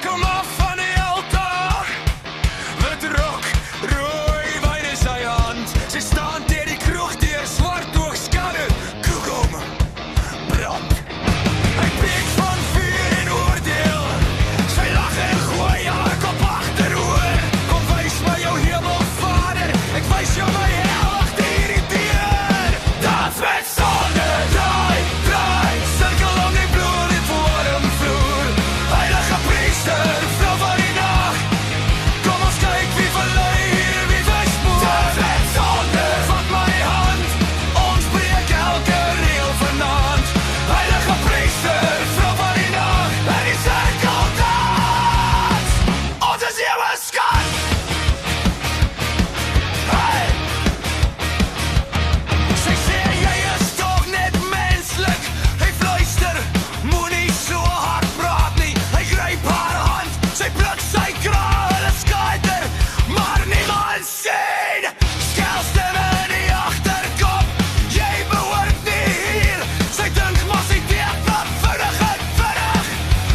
kom af van die altaar. Wit rok, rooi wyn in sy hand. Sy staan deur die kroegdeur, swart oogskade, koek hom, brand. Hy preek van vuur en oordeel. Sy lag en gooi haar kop agteroor. Kom wys my jou hemelvader, ek wys jou my hel agter hierdie deur. Dans met sonde, draai, draai, sirkel om die bloed en warm vloer. Heilige priester, vrou van die nag, kom ons kyk wie verlei hier, wie verspoor. Dans met sonde, vat my hand, ons breek elke reël vanaand. Heilige priester, vrou van die nag, en die cirkel dans. Ons is eeuwe skat. Hey! Sy sê jy is toch net menslik. Hy fluister, moenie so hard praat nie. Hy gryp haar hand, sy pluk sy kraag, hulle skater, maar niemand sien. Skelstemme in die agterkop, jy behoort nie hier. Sy dink maar sy weet wat vinnig en vinnig.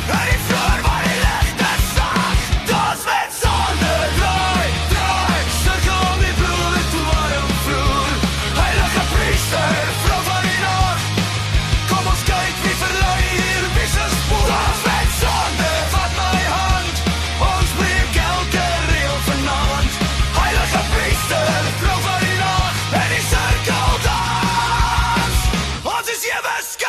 En die vloer waar die lichte sak, dans met sonde, draai, draai, sirkel om die bloed en warm vloer. Heilige priester, vrou van die nacht, kom ons kyk wie verlei hier, wie se spoor. Dans met sonde, vat my hand, ons breek elke reël vanaand. Heilige priester, vrou van die nacht, en die cirkel dans. Ons is ewe skat.